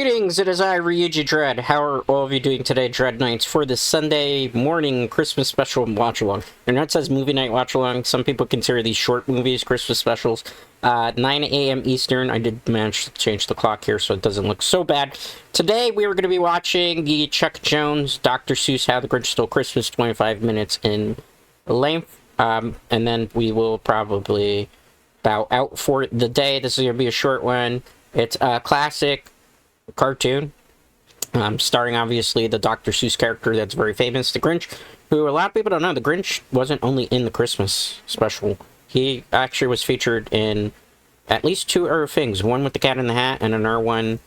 Greetings, it is I, Ryuji Dread. How are all of you doing today, Dread Knights, for this Sunday morning Christmas Special Watch Along? And that says Movie Night Watch Along. Some people consider these short movies Christmas specials. 9 a.m. Eastern. I did manage to change the clock here so it doesn't look so bad. Today we are going to be watching the Chuck Jones, Dr. Seuss, How the Grinch Stole Christmas, 25 minutes in length. And then we will probably bow out for the day. This is going to be a short one. It's a classic cartoon, starring obviously the Dr. Seuss character that's very famous, the Grinch, who a lot of people don't know. The Grinch wasn't only in the Christmas special. He actually was featured in at least two other things. One with the Cat in the Hat, and another one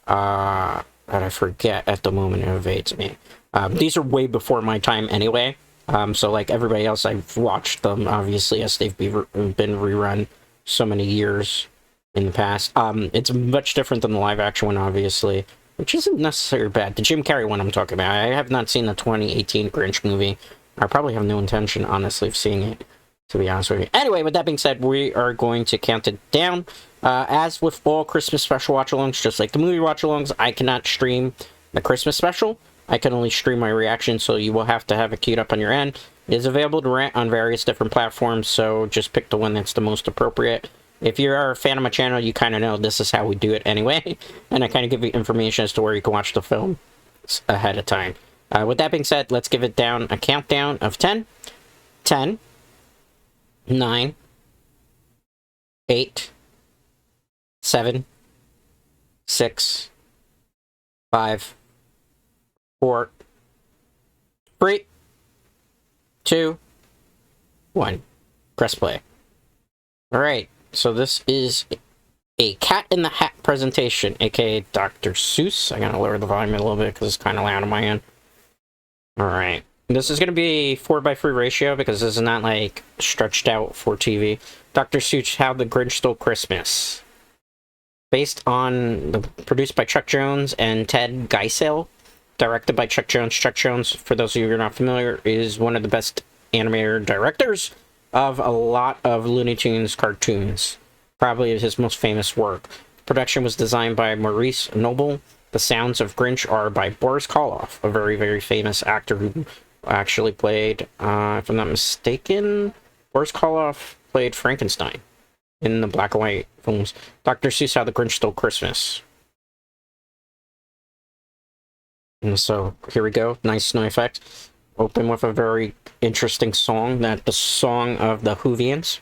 that I forget at the moment. It evades me. These are way before my time anyway. So like everybody else, I've watched them obviously as they've been rerun so many years in the past. It's much different than the live action one, obviously, which isn't necessarily bad. The Jim Carrey one I'm talking about. I have not seen the 2018 Grinch movie. I probably have no intention, honestly, of seeing it, to be honest with you. Anyway, with that being said, we are going to count it down. As with all Christmas special watch-alongs, just like the movie watch-alongs, I cannot stream the Christmas special. I can only stream my reaction, so you will have to have it queued up on your end. It is available to rent on various different platforms, so just pick the one that's the most appropriate. If you're a fan of my channel, you kind of know this is how we do it anyway, and I kind of give you information as to where you can watch the film ahead of time. With that being said, let's give it down a countdown of 10, 10, 9, 8, 7, 6, 5, 4, 3, 2, 1. Press play. Alright. So this is a Cat in the Hat presentation, aka Dr. Seuss. I gotta lower the volume a little bit because it's kind of loud on my end. Alright. This is going to be 4:3 ratio because this is not like stretched out for TV. Dr. Seuss, How the Grinch Stole Christmas. Produced by Chuck Jones and Ted Geisel. Directed by Chuck Jones. Chuck Jones, for those of you who are not familiar, is one of the best animator directors of a lot of Looney Tunes cartoons. Probably his most famous work. Production was designed by Maurice Noble. The sounds of Grinch are by Boris Karloff, a very, very famous actor who actually played, if I'm not mistaken, Boris Karloff played Frankenstein in the black and white films. Dr. Seuss, How the Grinch Stole Christmas. And so, here we go. Nice snow effect. Open with a very interesting song, the song of the Whovians.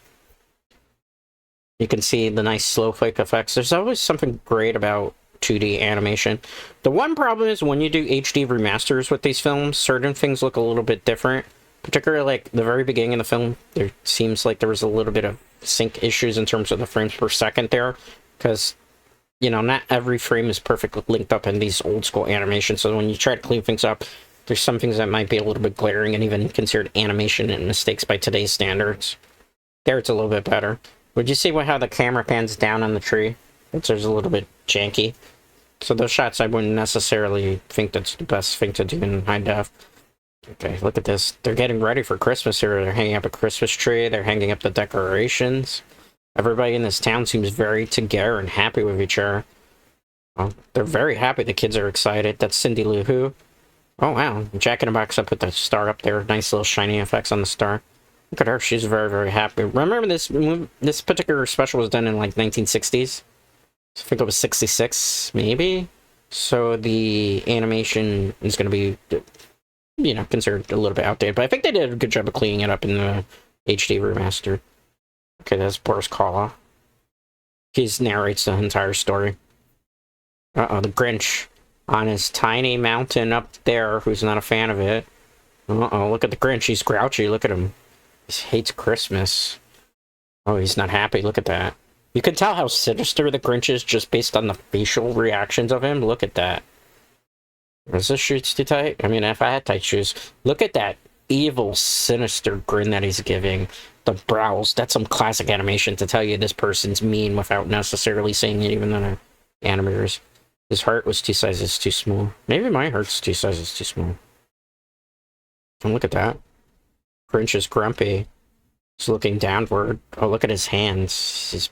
You can see the nice slow flake effects. There's always something great about 2D animation. The one problem is when you do HD remasters with these films, certain things look a little bit different. Particularly like the very beginning of the film, there seems like there was a little bit of sync issues in terms of the frames per second there. Because, you know, not every frame is perfectly linked up in these old school animations. So when you try to clean things up, there's some things that might be a little bit glaring and even considered animation and mistakes by today's standards. There it's a little bit better. Would you see how the camera pans down on the tree? There's a little bit janky. So those shots I wouldn't necessarily think that's the best thing to do in high def. Okay, look at this. They're getting ready for Christmas here. They're hanging up a Christmas tree. They're hanging up the decorations. Everybody in this town seems very together and happy with each other. Well, they're very happy. The kids are excited. That's Cindy Lou Who. Oh, wow. Jack in the Box up with the star up there. Nice little shiny effects on the star. Look at her. She's very, very happy. Remember this particular special was done in, like, 1960s? I think it was 66, maybe? So the animation is going to be, you know, considered a little bit outdated. But I think they did a good job of cleaning it up in the HD remaster. Okay, that's Boris Karloff. He narrates the entire story. Uh-oh, the Grinch on his tiny mountain up there, who's not a fan of it. Uh-oh, look at the Grinch. He's grouchy. Look at him. He hates Christmas. Oh, he's not happy. Look at that. You can tell how sinister the Grinch is just based on the facial reactions of him. Look at that. Is this shoes too tight? I mean, if I had tight shoes. Look at that evil, sinister grin that he's giving. The brows. That's some classic animation to tell you this person's mean without necessarily saying it, even though they're animators. His heart was 2 sizes too small. Maybe my heart's 2 sizes too small. And look at that. Grinch is grumpy. He's looking downward. Oh, look at his hands.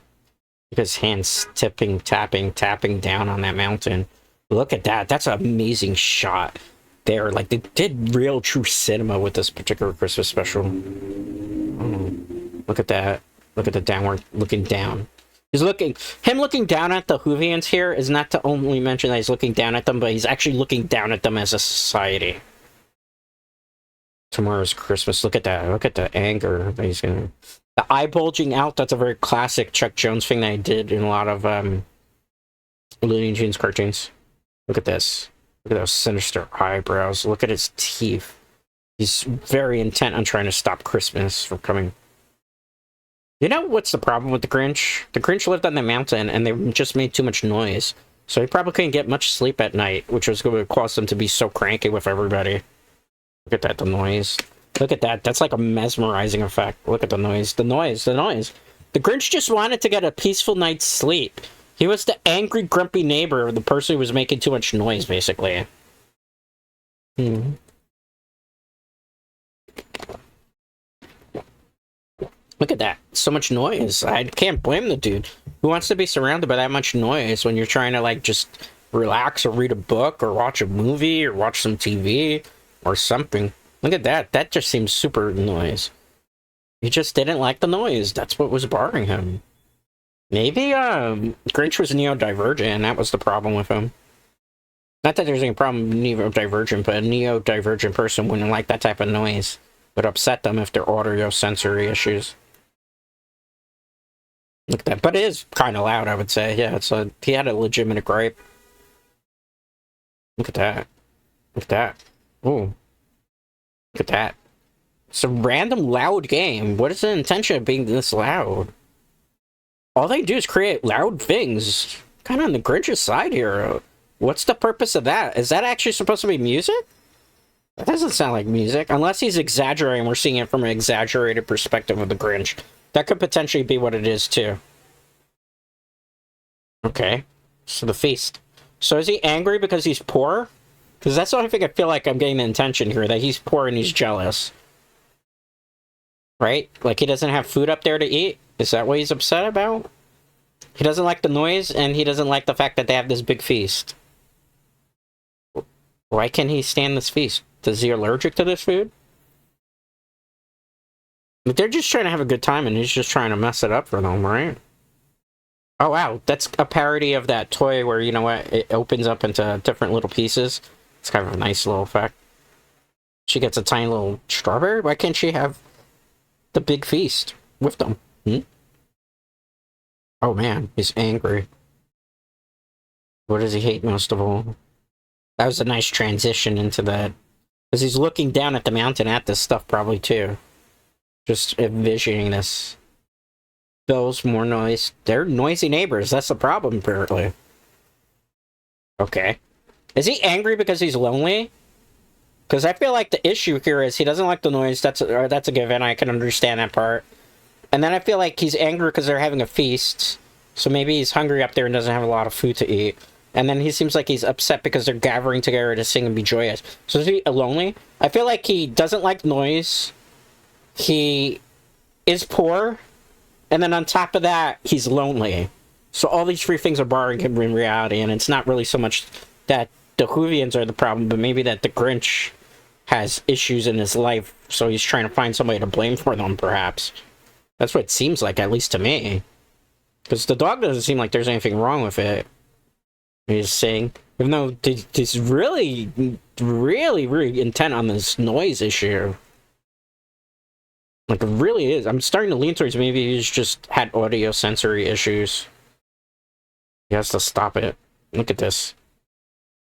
Look at his hands tapping down on that mountain. Look at that. That's an amazing shot there. Like, they did real true cinema with this particular Christmas special. Oh, look at that. Look at the downward looking down. Him looking down at the Whovians here is not to only mention that he's looking down at them, but he's actually looking down at them as a society. Tomorrow's Christmas. Look at that. Look at the anger that he's gonna... The eye bulging out, that's a very classic Chuck Jones thing that he did in a lot of Looney Tunes cartoons. Look at this. Look at those sinister eyebrows. Look at his teeth. He's very intent on trying to stop Christmas from coming. You know what's the problem with the Grinch? The Grinch lived on the mountain, and they just made too much noise. So he probably couldn't get much sleep at night, which was going to cause him to be so cranky with everybody. Look at that, the noise. Look at that. That's like a mesmerizing effect. Look at the noise. The noise. The noise. The Grinch just wanted to get a peaceful night's sleep. He was the angry, grumpy neighbor, the person who was making too much noise, basically. Hmm. Look at that. So much noise. I can't blame the dude. Who wants to be surrounded by that much noise when you're trying to, like, just relax or read a book or watch a movie or watch some TV or something? Look at that. That just seems super noise. He just didn't like the noise. That's what was bothering him. Maybe Grinch was neurodivergent, and that was the problem with him. Not that there's any problem with neurodivergent, but a neurodivergent person wouldn't like that type of noise. It would upset them if they're audio sensory issues. Look at that. But it is kind of loud, I would say. Yeah, he had a legitimate gripe. Look at that. Look at that. Ooh. Look at that. It's a random loud game. What is the intention of being this loud? All they do is create loud things. Kind of on the Grinch's side here. What's the purpose of that? Is that actually supposed to be music? That doesn't sound like music. Unless he's exaggerating, we're seeing it from an exaggerated perspective of the Grinch. That could potentially be what it is, too. Okay. So the feast. So is he angry because he's poor? Because that's the only thing I feel like I'm getting the intention here, that he's poor and he's jealous. Right? Like he doesn't have food up there to eat? Is that what he's upset about? He doesn't like the noise, and he doesn't like the fact that they have this big feast. Why can't he stand this feast? Is he allergic to this food? But they're just trying to have a good time, and he's just trying to mess it up for them, right? Oh, wow. That's a parody of that toy where, you know what, it opens up into different little pieces. It's kind of a nice little effect. She gets a tiny little strawberry. Why can't she have the big feast with them? Hmm? Oh, man. He's angry. What does he hate most of all? That was a nice transition into that. Because he's looking down at the mountain at this stuff, probably, too. Just envisioning this. Bells, more noise. They're noisy neighbors. That's the problem, apparently. Okay. Is he angry because he's lonely? Because I feel like the issue here is he doesn't like the noise. That's a given. I can understand that part. And then I feel like he's angry because they're having a feast. So maybe he's hungry up there and doesn't have a lot of food to eat. And then he seems like he's upset because they're gathering together to sing and be joyous. So is he lonely? I feel like he doesn't like noise. He is poor. And then on top of that, he's lonely. So all these three things are bothering him in reality. And it's not really so much that the Whovians are the problem, but maybe that the Grinch has issues in his life. So he's trying to find somebody to blame for them, perhaps. That's what it seems like, at least to me. Because the dog doesn't seem like there's anything wrong with it. He's saying, even though he's really, really, really intent on this noise issue. Like, it really is. I'm starting to lean towards maybe he's just had audio sensory issues. He has to stop it. Look at this.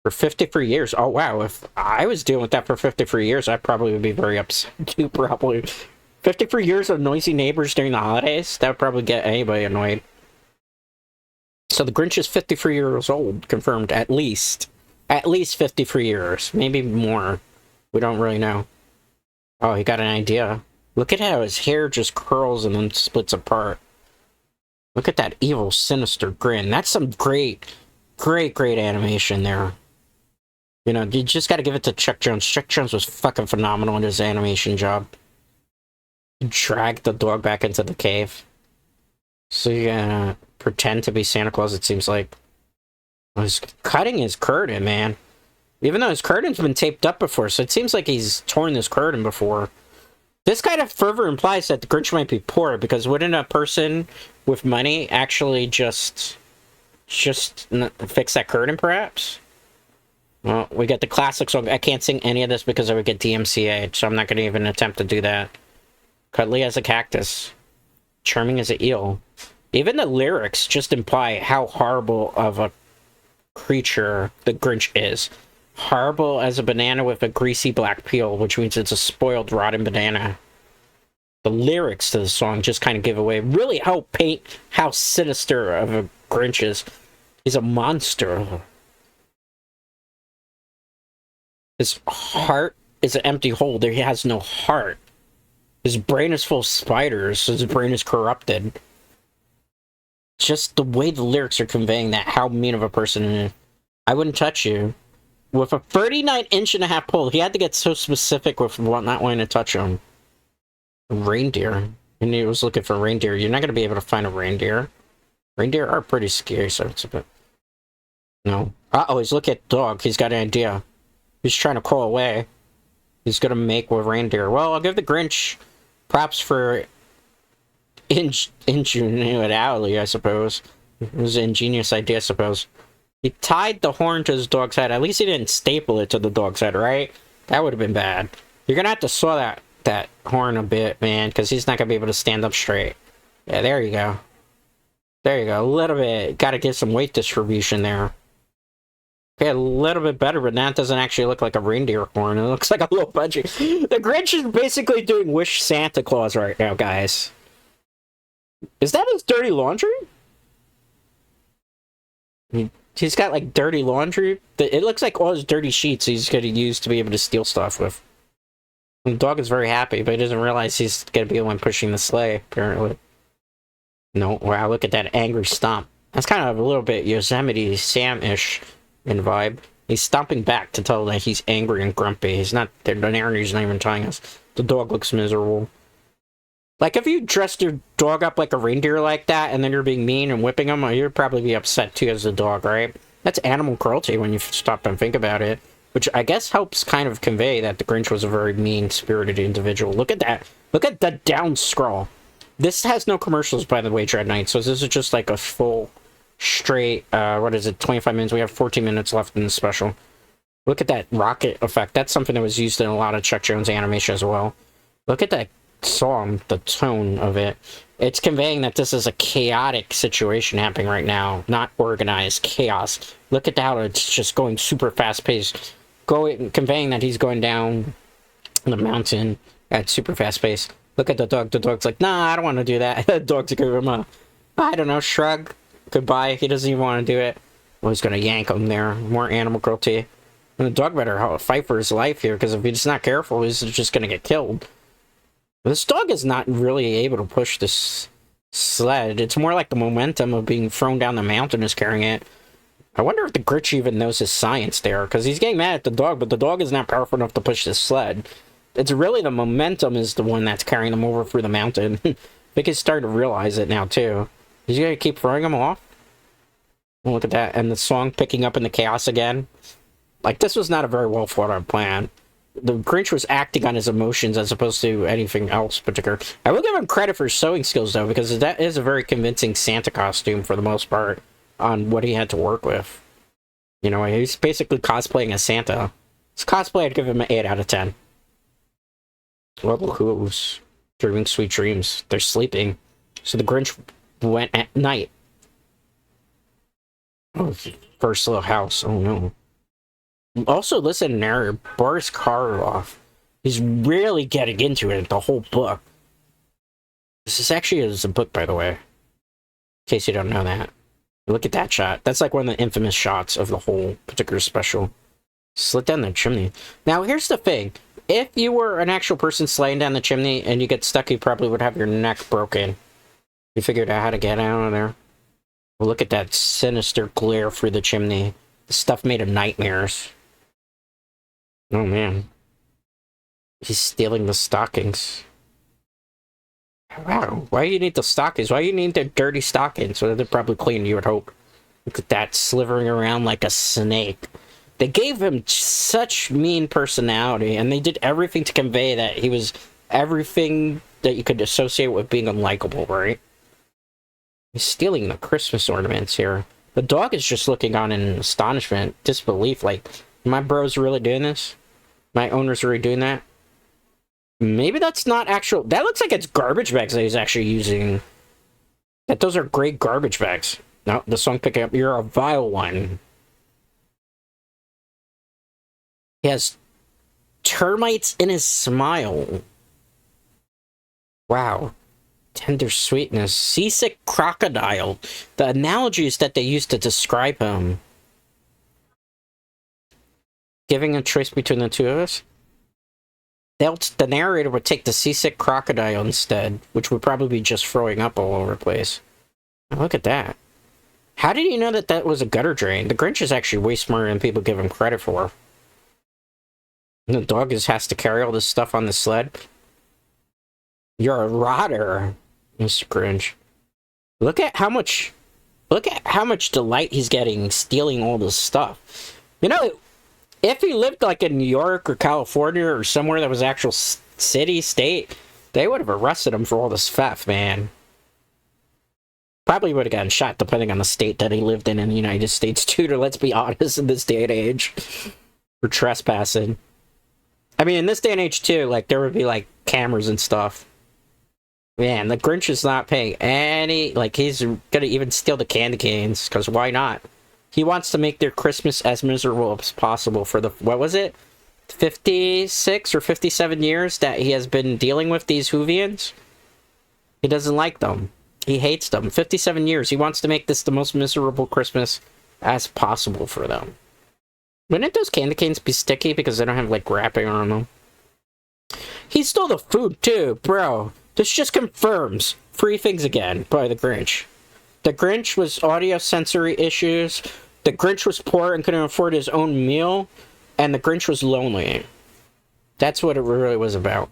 For 53 years. Oh, wow. If I was dealing with that for 53 years, I probably would be very upset too, probably. 53 years of noisy neighbors during the holidays? That would probably get anybody annoyed. So the Grinch is 53 years old, confirmed, at least. At least 53 years. Maybe more. We don't really know. Oh, he got an idea. Look at how his hair just curls and then splits apart. Look at that evil, sinister grin. That's some great, great, great animation there. You know, you just gotta give it to Chuck Jones. Chuck Jones was fucking phenomenal in his animation job. He dragged the dog back into the cave. So you gotta pretend to be Santa Claus, it seems like. He's cutting his curtain, man. Even though his curtain's been taped up before, so it seems like he's torn this curtain before. This kind of further implies that the Grinch might be poor, because wouldn't a person with money actually just fix that curtain, perhaps? Well, we got the classic song. I can't sing any of this because I would get DMCA'd, so I'm not going to even attempt to do that. Cuddly as a cactus. Charming as an eel. Even the lyrics just imply how horrible of a creature the Grinch is. Horrible as a banana with a greasy black peel, which means it's a spoiled, rotten banana. The lyrics to the song just kind of give away really how sinister of a Grinch is. He's a monster. His heart is an empty hole. He has no heart. His brain is full of spiders. His brain is corrupted. Just the way the lyrics are conveying that, how mean of a person he is. I wouldn't touch you. With a 39.5-inch pole, he had to get so specific with not wanting to touch him. Reindeer. And he was looking for reindeer. You're not going to be able to find a reindeer. Reindeer are pretty scary, so it's a bit... No. Uh-oh, he's looking at the dog. He's got an idea. He's trying to crawl away. He's going to make with reindeer. Well, I'll give the Grinch props for ingenuity, I suppose. It was an ingenious idea, I suppose. He tied the horn to his dog's head. At least he didn't staple it to the dog's head, right? That would have been bad. You're going to have to saw that horn a bit, man, because he's not going to be able to stand up straight. Yeah, there you go. There you go. A little bit. Got to get some weight distribution there. Okay, a little bit better, but that doesn't actually look like a reindeer horn. It looks like a low budget. The Grinch is basically doing Wish Santa Claus right now, guys. Is that his dirty laundry? He's got, like, dirty laundry. It looks like all his dirty sheets he's going to use to be able to steal stuff with. And the dog is very happy, but he doesn't realize he's going to be the one pushing the sleigh, apparently. No, wow, look at that angry stomp. That's kind of a little bit Yosemite Sam-ish in vibe. He's stomping back to tell that he's angry and grumpy. He's not... The narrator's not even telling us. The dog looks miserable. Like, if you dressed your dog up like a reindeer like that, and then you're being mean and whipping him, you'd probably be upset too as a dog, right? That's animal cruelty when you stop and think about it. Which I guess helps kind of convey that the Grinch was a very mean-spirited individual. Look at that. Look at the down scroll. This has no commercials, by the way, Dread Knight, so this is just like a full, straight, what is it, 25 minutes? We have 14 minutes left in the special. Look at that rocket effect. That's something that was used in a lot of Chuck Jones animation as well. Look at that song, the tone of it. It's conveying that this is a chaotic situation happening right now, not organized chaos. Look at how it's just going super fast-paced, conveying that he's going down the mountain at super fast pace. Look at the dog. The dog's like, nah, I don't want to do that. The dog's gonna give him a, I don't know, shrug. Goodbye. He doesn't even want to do it. Well, he's gonna yank him there. More animal cruelty. And the dog better fight for his life here, because if he's not careful, he's just gonna get killed. This dog is not really able to push this sled. It's more like the momentum of being thrown down the mountain is carrying it. I wonder if the Grinch even knows his science there, because he's getting mad at the dog, but the dog is not powerful enough to push this sled. It's really the momentum is the one that's carrying him over through the mountain. I think he's starting to realize it now, too. He's gonna keep throwing him off. Oh, look at that. And the song picking up in the chaos again. Like, this was not a very well thought out plan. The Grinch was acting on his emotions as opposed to anything else particular. I will give him credit for his sewing skills, though, because that is a very convincing Santa costume for the most part on what he had to work with. You know, he's basically cosplaying as Santa. His cosplay, I'd give him an 8 out of 10. Well, who's dreaming sweet dreams? They're sleeping. So the Grinch went at night. Oh, first little house. Oh, no. Also, listen, narrator, Boris Karloff. He's really getting into it, the whole book. This actually is a book, by the way. In case you don't know that. Look at that shot. That's like one of the infamous shots of the whole particular special. Slid down the chimney. Now, here's the thing. If you were an actual person sliding down the chimney and you get stuck, you probably would have your neck broken. You figured out how to get out of there. Well, look at that sinister glare through the chimney. The stuff made of nightmares. Oh, man. He's stealing the stockings. Wow. Why do you need the stockings? Why do you need the dirty stockings? Well, they're probably clean, you would hope. Look at that, slithering around like a snake. They gave him such mean personality, and they did everything to convey that he was everything that you could associate with being unlikable, right? He's stealing the Christmas ornaments here. The dog is just looking on in astonishment, disbelief, like, my bro's really doing this? My owner's really doing that? Maybe that's not actual... That looks like it's garbage bags that he's actually using. That those are great garbage bags. No, the song picking up, you're a vile one. He has termites in his smile. Wow. Tender sweetness. Seasick crocodile. The analogies that they used to describe him. Giving a choice between the two of us? The narrator would take the seasick crocodile instead, which would probably be just throwing up all over the place. Look at that. How did you know that that was a gutter drain? The Grinch is actually way smarter than people give him credit for. And the dog has to carry all this stuff on the sled. You're a rotter, Mr. Grinch. Look at how much delight he's getting stealing all this stuff. You know, if he lived like in New York or California or somewhere that was actual city, state, they would have arrested him for all this theft, man. Probably would have gotten shot depending on the state that he lived in the United States too, let's be honest, in this day and age. For trespassing. I mean, in this day and age too, like, there would be like cameras and stuff. Man, the Grinch is not paying any, like, he's gonna even steal the candy canes, because why not? He wants to make their Christmas as miserable as possible for the, what was it? 56 or 57 years that he has been dealing with these Whovians? He doesn't like them. He hates them. 57 years. He wants to make this the most miserable Christmas as possible for them. Wouldn't those candy canes be sticky because they don't have, like, wrapping on them? He stole the food, too, bro. This just confirms three things again by the Grinch. The Grinch was audio sensory issues, the Grinch was poor and couldn't afford his own meal, and the Grinch was lonely. That's what it really was about.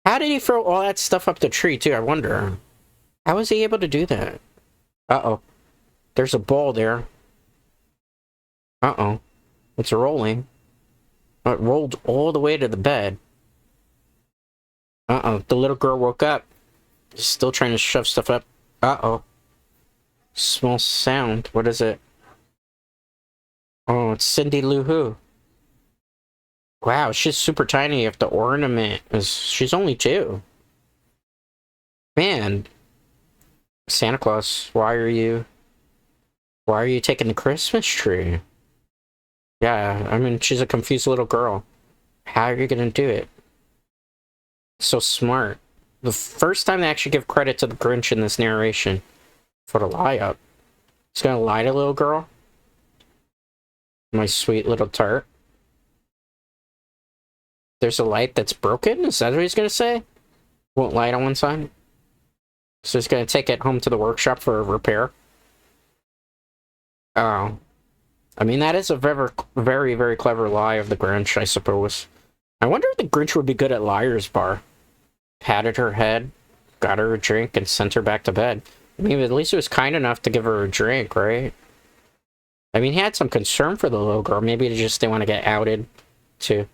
How did he throw all that stuff up the tree, too? I wonder. How was he able to do that? Uh-oh. There's a ball there. Uh-oh. It's rolling. It rolled all the way to the bed. Uh-oh. The little girl woke up. Still trying to shove stuff up. Uh-oh. Small sound. What is it? Oh, it's Cindy Lou Who. Wow, she's super tiny if the ornament is... She's only 2. Man... Santa Claus, why are you taking the Christmas tree? Yeah, I mean, she's a confused little girl. How are you gonna do it? So smart. The first time they actually give credit to the Grinch in this narration for the lie up. He's gonna lie to the little girl. My sweet little tart. There's a light that's broken? Is that what he's gonna say? Won't light on one side? So he's gonna take it home to the workshop for a repair. Oh. I mean, that is a very, very, very clever lie of the Grinch, I suppose. I wonder if the Grinch would be good at Liar's Bar. Patted her head, got her a drink, and sent her back to bed. I mean, at least he was kind enough to give her a drink, right? I mean, he had some concern for the little girl. Maybe he just didn't want to get outed to...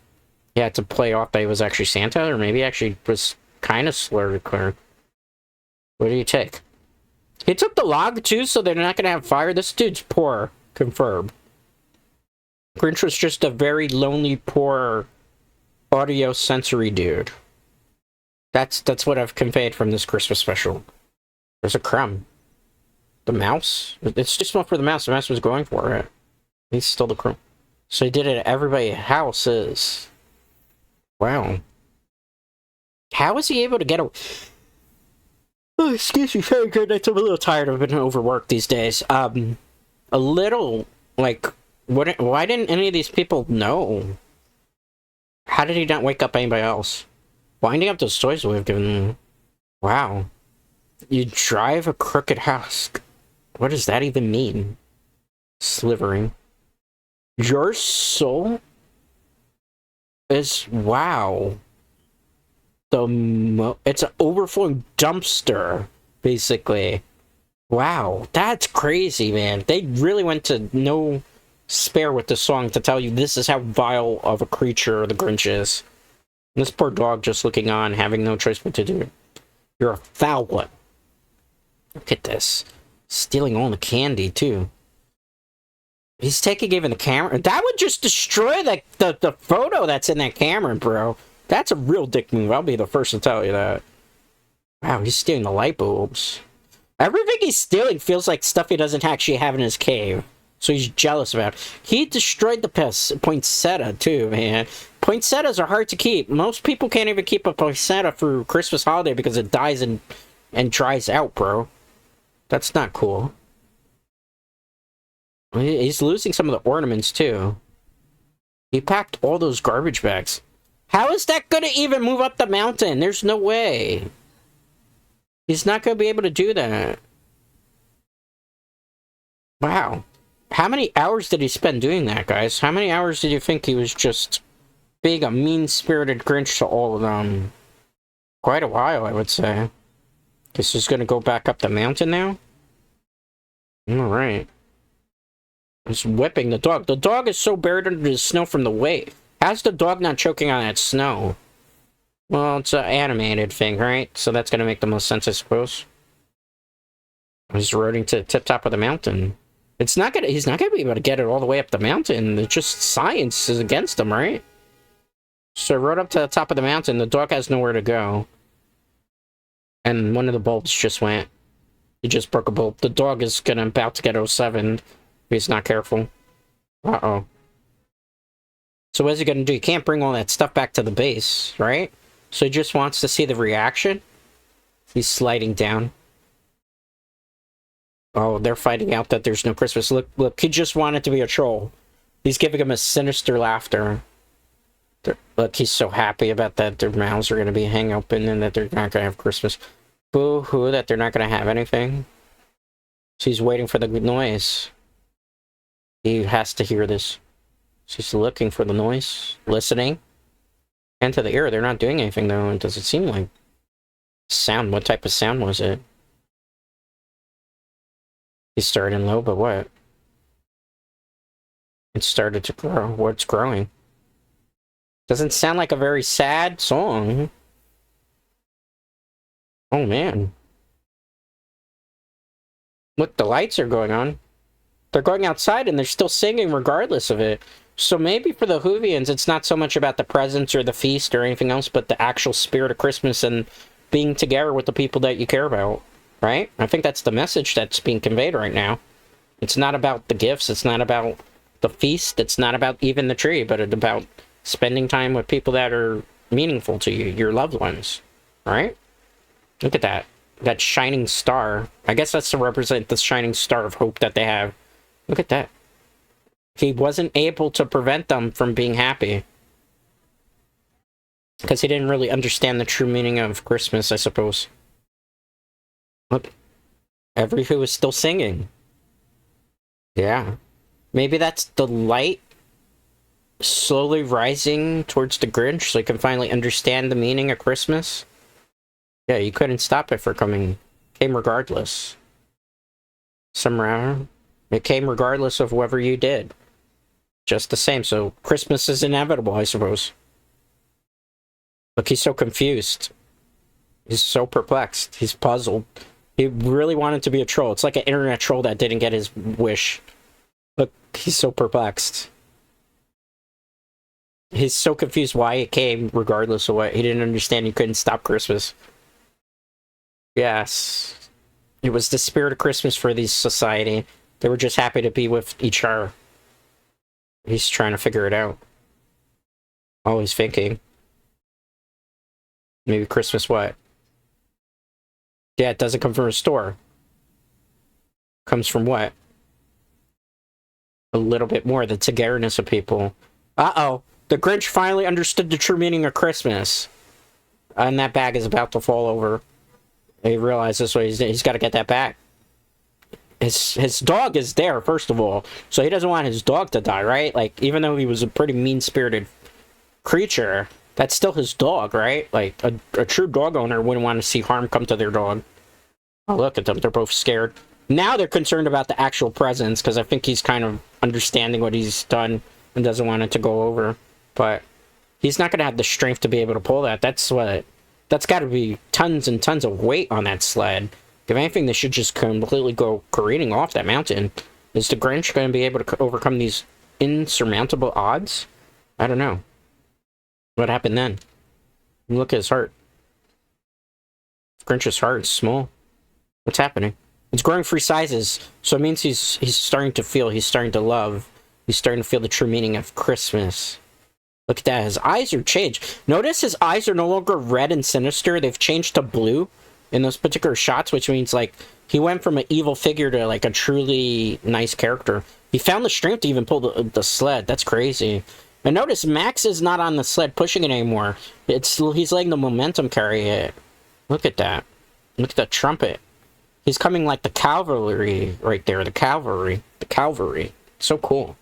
He had to play off that he was actually Santa, or maybe he actually was kind of slurred clear. What do you take? He took the log, too, so they're not going to have fire? This dude's poor. Confirmed. Grinch was just a very lonely, poor, audio-sensory dude. That's what I've conveyed from this Christmas special. There's a crumb. The mouse? It's just one for the mouse. The mouse was going for it. He stole the crumb. So he did it at everybody's houses. Wow. How was he able to get a... Oh, excuse me. Sorry, good night. I'm a little tired. I've been overworked these days. A little, like... Why didn't any of these people know? How did he not wake up anybody else? Winding up those toys we've given them. Wow. You drive a crooked house. What does that even mean? Slivering. Your soul is... Wow. It's an overflowing dumpster, basically. Wow, that's crazy, man. They really went to no spare with the song to tell you this is how vile of a creature the Grinch is. And this poor dog just looking on, having no choice but to do. You're a foul one. Look at this. Stealing all the candy, too. He's taking even the camera. That would just destroy the photo that's in that camera, bro. That's a real dick move. I'll be the first to tell you that. Wow, he's stealing the light bulbs. Everything he's stealing feels like stuff he doesn't actually have in his cave. So he's jealous about it. He destroyed the poinsettia, too, man. Poinsettias are hard to keep. Most people can't even keep a poinsettia for Christmas holiday because it dies and dries out, bro. That's not cool. He's losing some of the ornaments, too. He packed all those garbage bags. How is that going to even move up the mountain? There's no way. He's not going to be able to do that. Wow. How many hours did he spend doing that, guys? How many hours did you think he was just being a mean-spirited Grinch to all of them? Quite a while, I would say. Guess he's going to go back up the mountain now? Alright. He's whipping the dog. The dog is so buried under the snow from the wave. How's the dog not choking on that snow? Well, it's an animated thing, right? So that's going to make the most sense, I suppose. He's riding to the tip-top of the mountain. He's not gonna be able to get it all the way up the mountain. It's just science is against him, right? So rode up to the top of the mountain. The dog has nowhere to go. And one of the bulbs just went. He just broke a bulb. The dog is about to get 07 if he's not careful. Uh-oh. So what is he gonna do? He can't bring all that stuff back to the base, right? So he just wants to see the reaction. He's sliding down. Oh, they're finding out that there's no Christmas. Look, he just wanted to be a troll. He's giving him a sinister laughter. Look, he's so happy about that their mouths are going to be hang open and that they're not going to have Christmas. Boo-hoo, that they're not going to have anything. So he's waiting for the noise. He has to hear this. So he's looking for the noise, listening. And to the ear, they're not doing anything, though. It doesn't seem like sound. What type of sound was it? He started in low, but what? It started to grow. What's growing? Doesn't sound like a very sad song. Oh, man. Look, the lights are going on. They're going outside and they're still singing regardless of it. So maybe for the Whovians, it's not so much about the presents or the feast or anything else, but the actual spirit of Christmas and being together with the people that you care about. Right? I think that's the message that's being conveyed right now. It's not about the gifts. It's not about the feast. It's not about even the tree, but it's about spending time with people that are meaningful to you, your loved ones. Right? Look at that. That shining star. I guess that's to represent the shining star of hope that they have. Look at that. He wasn't able to prevent them from being happy. Because he didn't really understand the true meaning of Christmas, I suppose. Look, every who is still singing. Yeah. Maybe that's the light slowly rising towards the Grinch so he can finally understand the meaning of Christmas. Yeah, you couldn't stop it from coming. Came regardless. Somehow, it came regardless of whatever you did. Just the same, so Christmas is inevitable, I suppose. Look, he's so confused. He's so perplexed. He's puzzled. He really wanted to be a troll. It's like an internet troll that didn't get his wish. Look, he's so perplexed. He's so confused why it came, regardless of what. He didn't understand he couldn't stop Christmas. Yes. It was the spirit of Christmas for this society. They were just happy to be with each other. He's trying to figure it out. Oh, he's thinking. Maybe Christmas what? Yeah, it doesn't come from a store. Comes from what? A little bit more, the togetherness of people. Uh-oh. The Grinch finally understood the true meaning of Christmas. And that bag is about to fall over. He realizes he's got to get that back. His dog is there, first of all. So he doesn't want his dog to die, right? Like, even though he was a pretty mean-spirited creature, that's still his dog, right? Like, a true dog owner wouldn't want to see harm come to their dog. Oh, look at them. They're both scared. Now they're concerned about the actual presents, because I think he's kind of understanding what he's done and doesn't want it to go over. But he's not going to have the strength to be able to pull that. That's got to be tons and tons of weight on that sled. If anything, they should just completely go careening off that mountain. Is the Grinch going to be able to overcome these insurmountable odds? I don't know. What happened then? Look at his heart. Grinch's heart is small. What's happening? It's growing 3 sizes, so it means he's starting to feel, he's starting to love, he's starting to feel the true meaning of Christmas. Look at that, his eyes are changed. Notice his eyes are no longer red and sinister, they've changed to blue in those particular shots, which means, like, he went from an evil figure to, like, a truly nice character. He found the strength to even pull the sled, that's crazy. And notice, Max is not on the sled pushing it anymore. He's letting the momentum carry it. Look at that. Look at that trumpet. He's coming like the cavalry right there. The cavalry. The cavalry. So cool.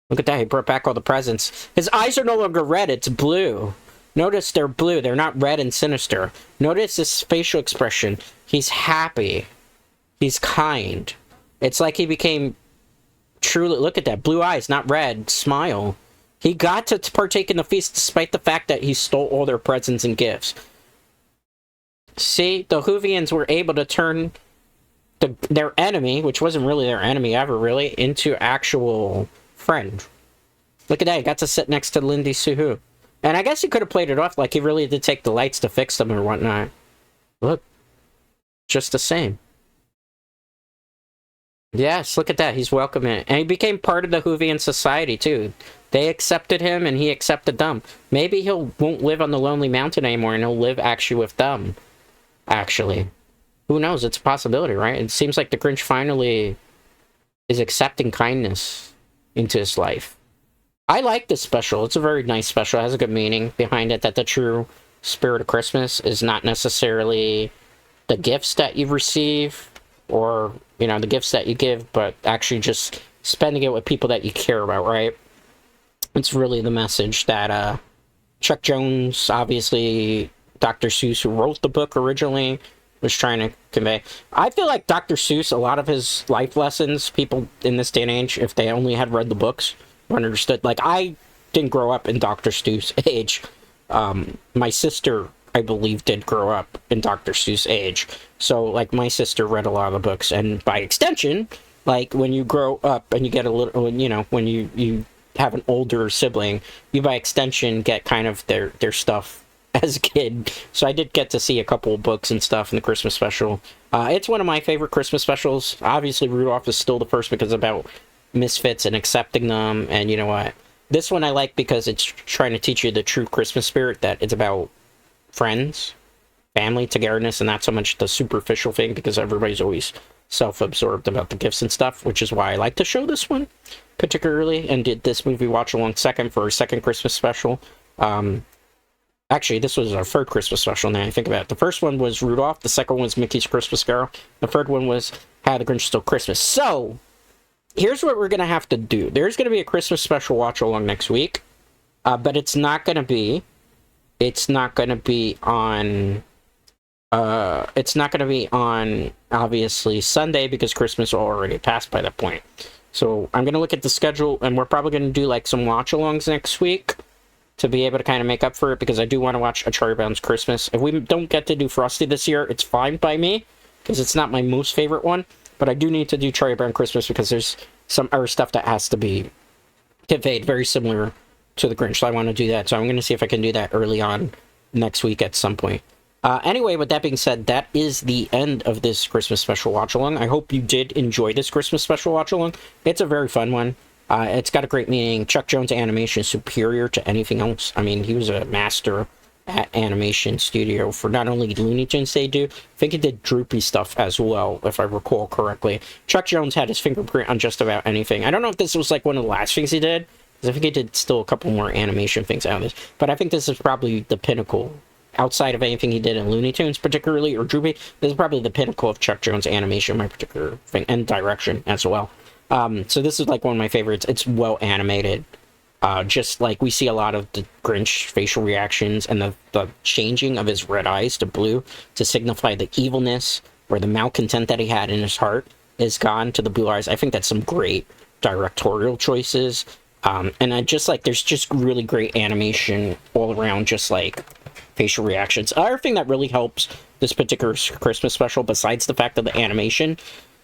Look at that. He brought back all the presents. His eyes are no longer red. It's blue. Notice they're blue. They're not red and sinister. Notice his facial expression. He's happy. He's kind. It's like he became truly... Look at that. Blue eyes, not red. Smile. He got to partake in the feast despite the fact that he stole all their presents and gifts. See, the Whovians were able to turn their enemy, which wasn't really their enemy ever, really, into actual friend. Look at that, he got to sit next to Lindy Suhu. And I guess he could have played it off like he really did take the lights to fix them or whatnot. Look. Just the same. Yes, look at that, he's welcoming it. And he became part of the Whovian society, too. They accepted him, and he accepted them. Maybe he won't live on the Lonely Mountain anymore, and he'll live actually with them. Actually. Who knows? It's a possibility, right? It seems like the Grinch finally is accepting kindness into his life. I like this special. It's a very nice special. It has a good meaning behind it, that the true spirit of Christmas is not necessarily the gifts that you receive or, you know, the gifts that you give, but actually just spending it with people that you care about, right? It's really the message that Chuck Jones, obviously Dr. Seuss, who wrote the book originally, was trying to convey. I feel like Dr. Seuss, a lot of his life lessons, people in this day and age, if they only had read the books, understood. Like, I didn't grow up in Dr. Seuss' age. My sister, I believe, did grow up in Dr. Seuss' age. So, like, my sister read a lot of the books, and by extension, like, when you grow up and you get a little, you know, when you have an older sibling, you by extension get kind of their stuff as a kid. So I did get to see a couple of books and stuff in the Christmas special. It's one of my favorite Christmas specials. Obviously, Rudolph is still the first because it's about misfits and accepting them, and you know what? This one I like because it's trying to teach you the true Christmas spirit, that it's about friends, family, togetherness, and not so much the superficial thing, because everybody's always self-absorbed about the gifts and stuff, which is why I like to show this one particularly, and did this movie watch along second for our second Christmas special. Actually, this was our third Christmas special, now I think about it. The first one was Rudolph, the second one was Mickey's Christmas Carol, the third one was How the Grinch Stole Christmas. So, here's what we're going to have to do. There's going to be a Christmas special watch along next week, but it's not going to be on, obviously, Sunday, because Christmas will already passed by that point. So, I'm going to look at the schedule, and we're probably going to do, like, some watch-alongs next week to be able to kind of make up for it, because I do want to watch A Charlie Brown's Christmas. If we don't get to do Frosty this year, it's fine by me, because it's not my most favorite one, but I do need to do Charlie Brown Christmas, because there's some other stuff that has to be conveyed very similar to the Grinch, so I want to do that. So I'm going to see if I can do that early on next week at some point. Anyway, with that being said, that is the end of this Christmas special watch-along. I hope you did enjoy this Christmas special watch-along. It's a very fun one. It's got a great meaning. Chuck Jones' animation is superior to anything else. I mean, he was a master at animation studio for not only Looney Tunes they do, I think he did Droopy stuff as well, if I recall correctly. Chuck Jones had his fingerprint on just about anything. I don't know if this was like one of the last things he did, because I think he did still a couple more animation things out of this, but I think this is probably the pinnacle. Outside of anything he did in Looney Tunes particularly, or Droopy, this is probably the pinnacle of Chuck Jones' animation, my particular thing, and direction as well. So this is like one of my favorites. It's well animated. Just like we see a lot of the Grinch facial reactions and the changing of his red eyes to blue to signify the evilness or the malcontent that he had in his heart. is gone to the blue eyes. I think that's some great directorial choices. And I just like, there's just really great animation all around, just like facial reactions. Another thing that really helps this particular Christmas special, besides the fact of the animation,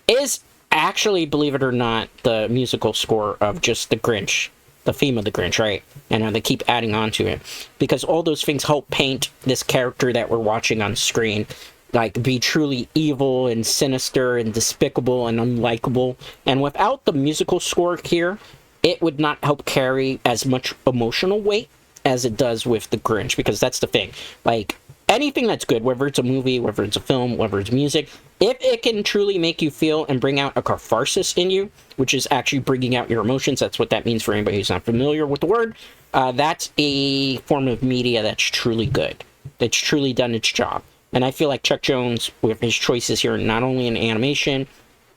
is actually, believe it or not, the musical score of just the Grinch, the theme of the Grinch, right? And they keep adding on to it, because all those things help paint this character that we're watching on screen like be truly evil and sinister and despicable and unlikable. And without the musical score here, it would not help carry as much emotional weight as it does with the Grinch, because that's the thing. Like, anything that's good, whether it's a movie, whether it's a film, whether it's music, if it can truly make you feel and bring out a catharsis in you, which is actually bringing out your emotions, that's what that means for anybody who's not familiar with the word, that's a form of media that's truly good. That's truly done its job. And I feel like Chuck Jones, with his choices here, not only in animation,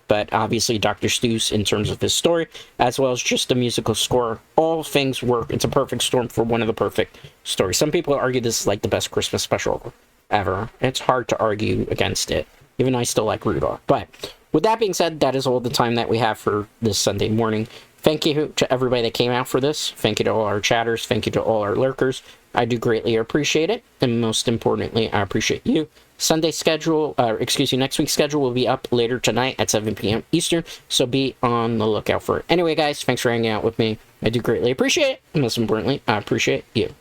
but obviously Dr. Seuss in terms of his story, as well as just the musical score, all things work. It's a perfect storm for one of the perfect stories. Some people argue this is like the best Christmas special ever. It's hard to argue against it, even though I still like Rudolph. But with that being said, that is all the time that we have for this Sunday morning. Thank you to everybody that came out for this. Thank you to all our chatters. Thank you to all our lurkers. I do greatly appreciate it. And most importantly, I appreciate you. Sunday schedule, next week's schedule will be up later tonight at 7 p.m. Eastern, so be on the lookout for it. Anyway, guys, thanks for hanging out with me. I do greatly appreciate it, and most importantly, I appreciate you.